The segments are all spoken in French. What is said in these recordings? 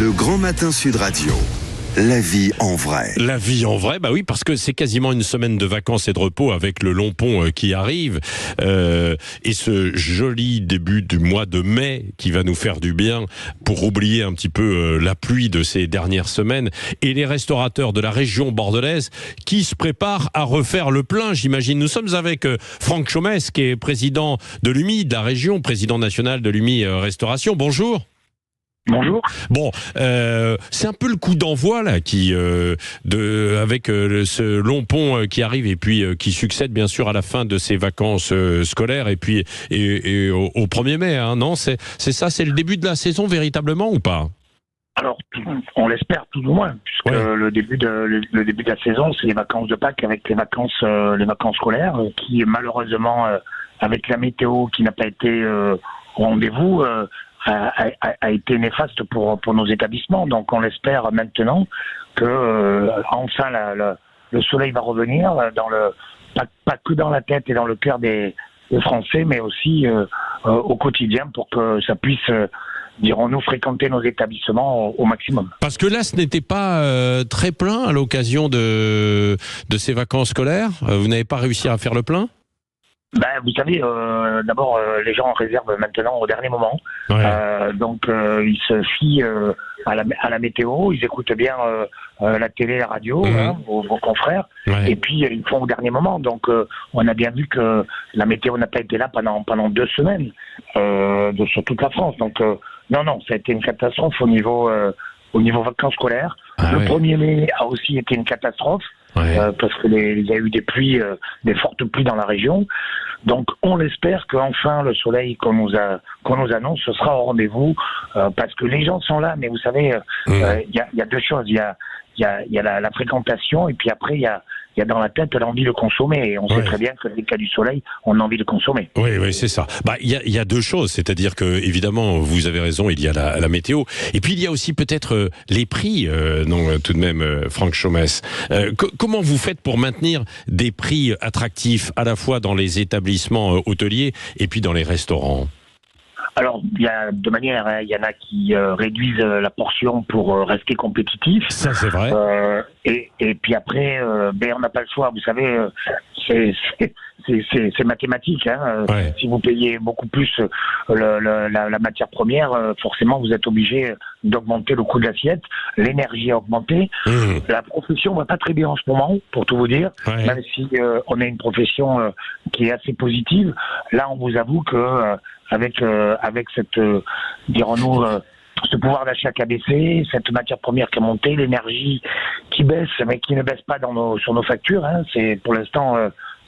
Le Grand Matin Sud Radio. La vie en vrai. La vie en vrai, bah oui, parce que c'est quasiment une semaine de vacances et de repos avec le long pont qui arrive. Et ce joli début du mois de mai qui va nous faire du bien pour oublier un petit peu la pluie de ces dernières semaines. Et les restaurateurs de la région bordelaise qui se préparent à refaire le plein, j'imagine. Nous sommes avec Franck Chomès, qui est président de l'UMI, de la région, président national de l'UMI Restauration. Bonjour. Bonjour. Bon, c'est un peu le coup d'envoi là, avec ce long pont qui arrive et puis qui succède bien sûr à la fin de ces vacances scolaires et puis au 1er mai, hein, non ? C'est ça, c'est le début de la saison véritablement ou pas ? Alors, on l'espère tout au moins, puisque le début de la saison, c'est les vacances de Pâques avec les vacances scolaires, qui malheureusement, avec la météo qui n'a pas été au rendez-vous, a été néfaste pour nos établissements. Donc on l'espère maintenant que enfin le soleil va revenir pas que dans la tête et dans le cœur des Français, mais aussi au quotidien pour que ça puisse, dirons-nous, fréquenter nos établissements au maximum. Parce que là, ce n'était pas très plein à l'occasion de ces vacances scolaires. Vous n'avez pas réussi à faire le plein ? Vous savez, d'abord, les gens réservent maintenant au dernier moment. Ouais. Donc, ils se fient à la météo, ils écoutent bien la télé, la radio, vos confrères, et puis ils font au dernier moment. Donc, on a bien vu que la météo n'a pas été là pendant 2 semaines sur toute la France. Donc, non, ça a été une catastrophe au niveau vacances scolaires. Le 1er mai a aussi été une catastrophe. Parce qu'il y a eu des pluies, des fortes pluies dans la région. Donc on l'espère qu'enfin le soleil qu'on nous annonce, ce sera au rendez-vous, parce que les gens sont là, mais vous savez, il y a 2 choses. Il y a la fréquentation, et puis après il y a dans la tête l'envie de consommer, et on sait très bien que dès qu'il y a du soleil, on a envie de consommer. Oui, c'est ça. Il y a 2 choses, c'est-à-dire que évidemment, vous avez raison, il y a la météo, et puis il y a aussi peut-être les prix, tout de même, Franck Chomès. Comment vous faites pour maintenir des prix attractifs à la fois dans les établissements hôteliers et puis dans les restaurants ? Alors, il y a 2 manières. Il y en a qui réduisent la portion pour rester compétitifs. Ça, c'est vrai. Et puis après, on n'a pas le choix. Vous savez, c'est mathématique. Hein. Si vous payez beaucoup plus la matière première, forcément, vous êtes obligé d'augmenter le coût de l'assiette. L'énergie a augmenté. La profession va pas très bien en ce moment, pour tout vous dire. Même si on a une profession qui est assez positive. Là, on vous avoue que avec cette, dirons-nous, ce pouvoir d'achat qui a baissé, cette matière première qui a monté, l'énergie qui baisse, mais qui ne baisse pas sur nos factures. Hein. C'est pour l'instant,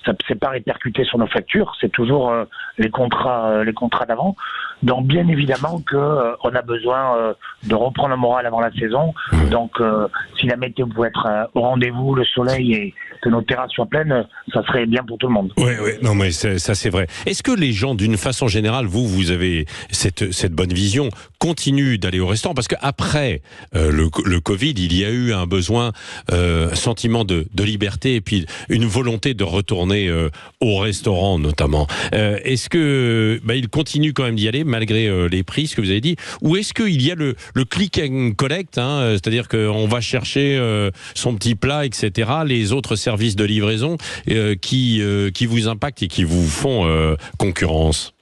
ça ne s'est pas répercuté sur nos factures. C'est toujours les contrats d'avant. Donc bien évidemment que on a besoin de reprendre le moral avant la saison. Donc si la météo pouvait être au rendez-vous, le soleil et que nos terrasses soient pleines, ça serait bien pour tout le monde. Oui, non mais ça c'est vrai. Est-ce que les gens, d'une façon générale, vous avez cette bonne vision, continuent d'aller au restaurant ? Parce qu'après le Covid, il y a eu un besoin, un sentiment de liberté et puis une volonté de retourner au restaurant notamment. Est-ce que ils continuent quand même d'y aller malgré les prix, ce que vous avez dit, ou est-ce qu'il y a le click and collect, c'est-à-dire qu'on va chercher son petit plat, etc., les autres services de livraison qui vous impactent et qui vous font concurrence?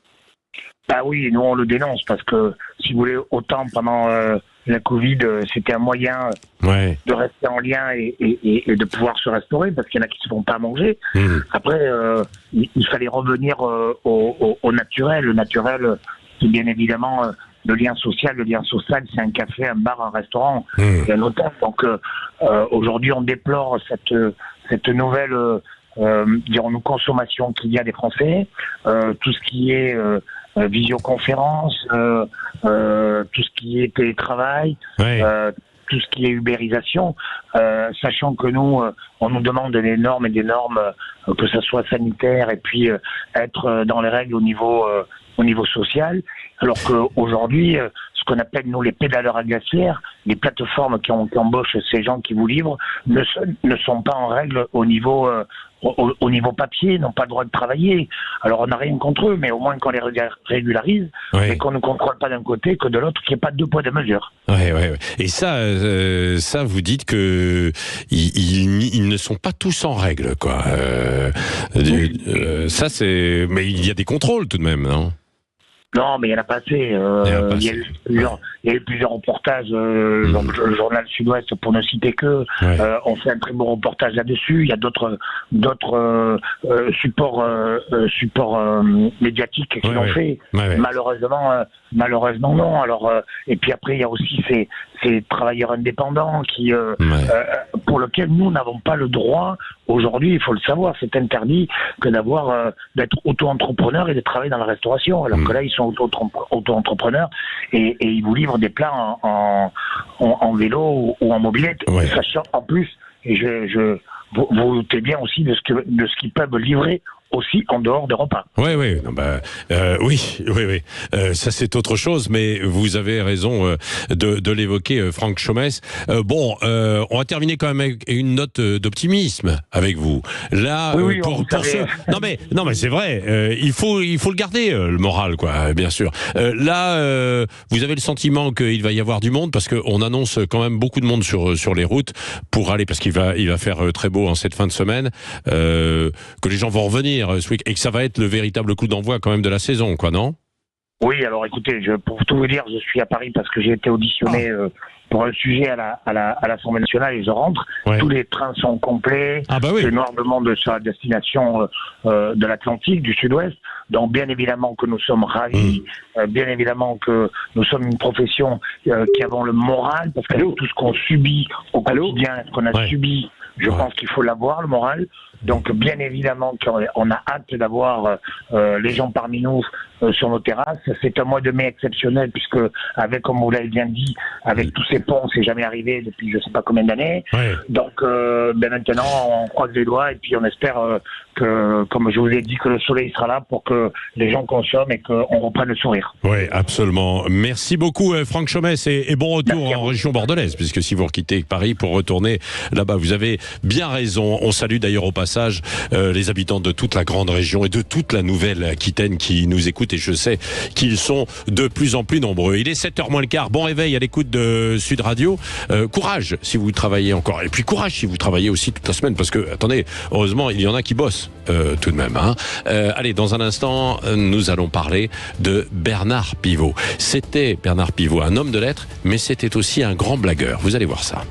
Oui, nous on le dénonce parce que, si vous voulez, autant pendant la Covid, c'était un moyen de rester en lien et de pouvoir se restaurer, parce qu'il y en a qui ne se font pas manger. Après, il fallait revenir au naturel. Le naturel, c'est bien évidemment le lien social. Le lien social, c'est un café, un bar, un restaurant et un hôtel. Donc aujourd'hui, on déplore cette nouvelle dirons-nous consommation qu'il y a des Français, tout ce qui est visioconférence, tout ce qui est télétravail, tout ce qui est ubérisation, sachant que nous, on nous demande des normes, que ça soit sanitaire et puis être dans les règles au niveau social, alors qu'aujourd'hui, ce qu'on appelle nous les pédaleurs à glacière, les plateformes qui embauchent ces gens qui vous livrent ne sont pas en règle au niveau papier, n'ont pas le droit de travailler. Alors on n'a rien contre eux, mais au moins qu'on les régularise, et qu'on ne contrôle pas d'un côté que de l'autre, qu'il n'y ait pas deux poids deux mesures. Ouais. Et ça, vous dites que ils ne sont pas tous en règle, quoi. Ça, c'est. Mais il y a des contrôles tout de même, non? Non, mais il n'y en a pas assez. Il y a eu plusieurs reportages. Donc, le journal Sud-Ouest, pour ne citer que, on fait un très beau reportage là-dessus. Il y a d'autres supports médiatiques qui l'ont fait. Malheureusement, non. Alors, et puis après, il y a aussi ces travailleurs indépendants pour lesquels nous n'avons pas le droit. Aujourd'hui, il faut le savoir, c'est interdit que d'être auto-entrepreneur et de travailler dans la restauration. Alors que là, ils sont auto-entrepreneurs et ils vous livrent des plats en vélo ou en mobilette, sachant en plus, et vous vous doutez bien aussi de ce qu'ils peuvent livrer aussi en dehors des repas. Oui. Ça c'est autre chose, mais vous avez raison de l'évoquer, Franck Chomès. On va terminer quand même avec une note d'optimisme avec vous. Là, pour ceux... Non mais c'est vrai. Il faut le garder, le moral, quoi. Bien sûr. Là, vous avez le sentiment qu'il va y avoir du monde parce qu'on annonce quand même beaucoup de monde sur les routes pour aller, parce qu'il va faire très beau en cette fin de semaine, que les gens vont revenir ce week, et que ça va être le véritable coup d'envoi quand même de la saison, quoi, non? Oui, alors écoutez, pour tout vous dire, je suis à Paris parce que j'ai été auditionné pour un sujet à l'Assemblée nationale et je rentre. Tous les trains sont complets. C'est noir de monde sur la destination de l'Atlantique, du Sud-Ouest. Donc bien évidemment que nous sommes ravis, bien évidemment que nous sommes une profession qui avons le moral, parce que tout ce qu'on subit au quotidien, ce qu'on a subi, je pense qu'il faut l'avoir, le moral. Donc bien évidemment qu'on a hâte d'avoir les gens parmi nous sur nos terrasses. C'est un mois de mai exceptionnel puisque, comme vous l'avez bien dit, avec tous ces ponts, c'est jamais arrivé depuis je sais pas combien d'années. Donc maintenant on croise les doigts et puis on espère que, comme je vous ai dit, que le soleil sera là pour que les gens consomment et qu'on reprenne le sourire. Oui, absolument. Merci beaucoup Franck Chomès et bon retour en région bordelaise, puisque si vous quittez Paris pour retourner là-bas, vous avez bien raison. On salue d'ailleurs au passage les habitants de toute la grande région et de toute la Nouvelle-Aquitaine qui nous écoutent, et je sais qu'ils sont de plus en plus nombreux. Il est 7h moins le quart. Bon réveil à l'écoute de Sud Radio. Courage si vous travaillez encore, et puis courage si vous travaillez aussi toute la semaine, parce que attendez, heureusement il y en a qui bossent tout de même, hein. Allez, dans un instant nous allons parler de Bernard Pivot. C'était Bernard Pivot, un homme de lettres, mais c'était aussi un grand blagueur. Vous allez voir ça.